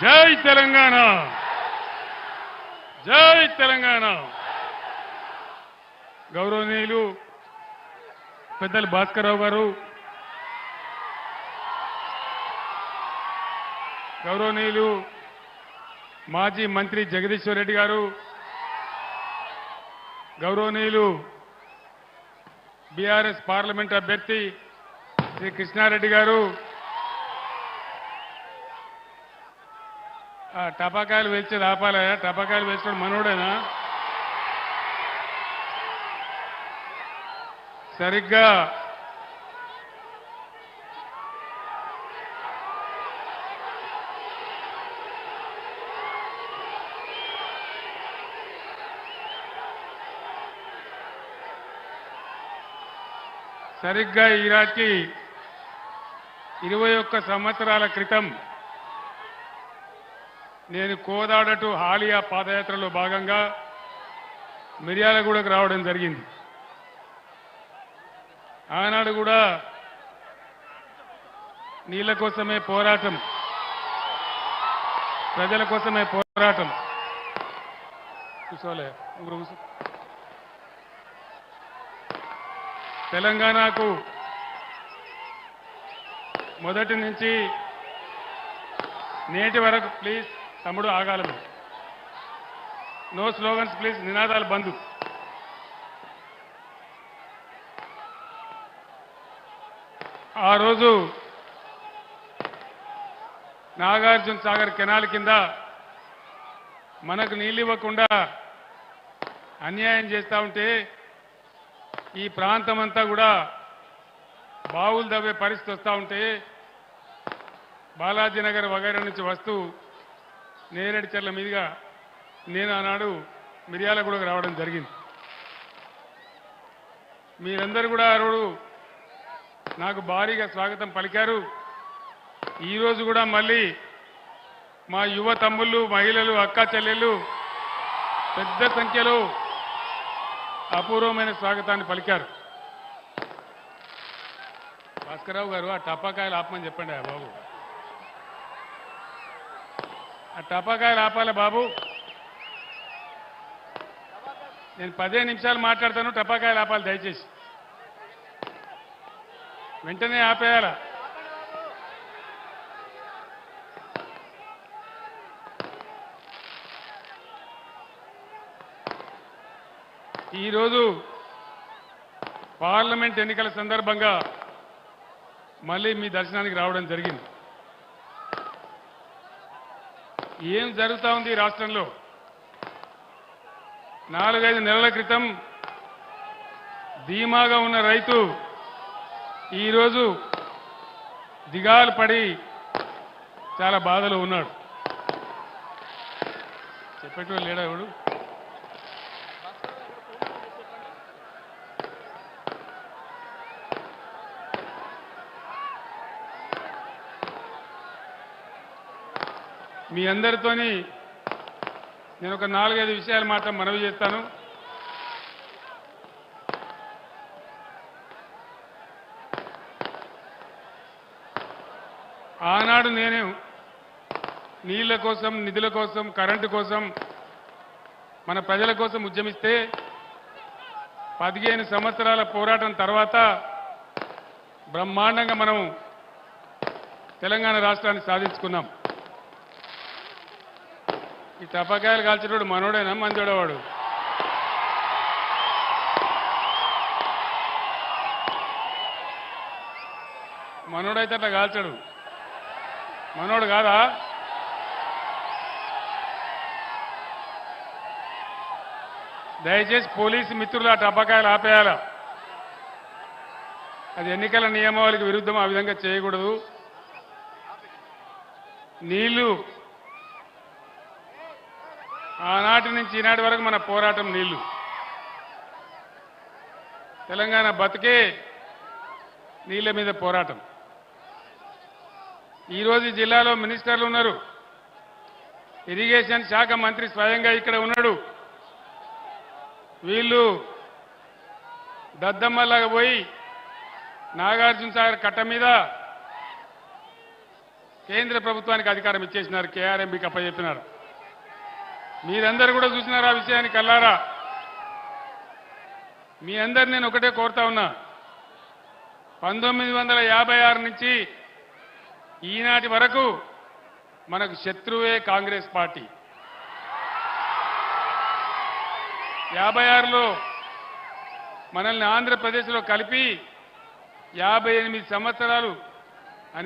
జై తెలంగాణ, జై తెలంగాణ. గౌరవనీయులు పెద్దలు భాస్కర్రావు గారు, గౌరవనీయులు మాజీ మంత్రి జగదీశ్వర్ రెడ్డి గారు, గౌరవనీయులు బీఆర్ఎస్ పార్లమెంట్ అభ్యర్థి శ్రీ కృష్ణారెడ్డి గారు, టపాకాయలు వేల్చేది ఆపాలయా? టపాకాయలు వేసుకోవడం మనోడేనా? సరిగ్గా ఈనాటికి 21 సంవత్సరాల క్రితం నేను కోదాడ టు హాలియా పాదయాత్రలో భాగంగా మిర్యాలగూడకు రావడం జరిగింది. ఆనాడు కూడా నీళ్ల కోసమే పోరాటం, ప్రజల కోసమే పోరాటం. కూర్చోలే తెలంగాణకు మొదటి నుంచి నేటి వరకు ప్లీజ్ తమ్ముడు ఆగాలము, నో స్లోగన్స్ ప్లీజ్, నినాదాలు బంద్. ఆ రోజు నాగార్జున సాగర్ కెనాల్ కింద మనకు నీళ్ళు ఇవ్వకుండా అన్యాయం చేస్తూ ఉంటే ఈ ప్రాంతం అంతా కూడా బావులు దవ్వే పరిస్థితి వస్తూ ఉంటే బాలాజీనగర్ వగైరా నుంచి వస్తూ నేరేడు చెర్ల మీదుగా నేను ఆనాడు మిర్యాలగూడకు రావడం జరిగింది. మీరందరూ కూడా ఆ రోజు నాకు భారీగా స్వాగతం పలికారు. ఈరోజు కూడా మళ్ళీ మా యువ తమ్ముళ్ళు, మహిళలు, అక్కా చెల్లెళ్ళు పెద్ద సంఖ్యలో అపూర్వమైన స్వాగతాన్ని పలికారు. భాస్కర్రావు గారు ఆ టపాకాయలు ఆపమని చెప్పండి బాబు, ఆ టపాకాయలు ఆపాలి బాబు. నేను 15 నిమిషాలు మాట్లాడతాను, టపాకాయలు ఆపాలి దయచేసి, వెంటనే ఆపేయాల. ఈరోజు పార్లమెంట్ ఎన్నికల సందర్భంగా మళ్ళీ మీ దర్శనానికి రావడం జరిగింది. ఏం జరుగుతూ ఉంది ఈ రాష్ట్రంలో? 4-5 నెలల క్రితం ధీమాగా ఉన్న రైతు ఈరోజు దిగాలు పడి చాలా బాధలో ఉన్నాడు. చెప్పేటోళ్ళు లేడా ఎవడు? మీ అందరితోని నేను ఒక 4-5 విషయాలు మాత్రం మనవి చేస్తాను. ఆనాడు నేను నీళ్ల కోసం, నిధుల కోసం, కరెంటు కోసం, మన ప్రజల కోసం ఉద్యమిస్తే 15 సంవత్సరాల పోరాటం తర్వాత బ్రహ్మాండంగా మనం తెలంగాణ రాష్ట్రాన్ని సాధించుకున్నాం. ఈ టపాకాయలు కాల్చేటోడు మనోడేనా మంచోడవాడు? మనోడైతే అట్లా కాల్చాడు, మనోడు కాదా? దయచేసి పోలీసు మిత్రులు ఆ టపాకాయలు ఆపేయాల. అది ఎన్నికల నియమావళికి విరుద్ధం, ఆ విధంగా చేయకూడదు. నీళ్లు ఆనాటి నుంచి ఈనాటి వరకు మన పోరాటం నీళ్లు. తెలంగాణ బతికే నీళ్ల మీద పోరాటం. ఈరోజు జిల్లాలో మినిస్టర్లు ఉన్నారు, ఇరిగేషన్ శాఖ మంత్రి స్వయంగా ఇక్కడ ఉన్నాడు. వీళ్ళు దద్దమ్మలాగా పోయి నాగార్జున సాగర్ కట్ట మీద కేంద్ర ప్రభుత్వానికి అధికారం ఇచ్చేసినారు, కేఆర్ఎంబీకి అప్పచెప్పినారు. మీరందరూ కూడా చూసినారు ఆ విషయాన్ని కల్లారా. మీ అందరు నేను ఒకటే కోరుతా ఉన్నా, 1956 నుంచి ఈనాటి వరకు మనకు శత్రువే కాంగ్రెస్ పార్టీ. 56లో మనల్ని ఆంధ్రప్రదేశ్లో కలిపి 58 సంవత్సరాలు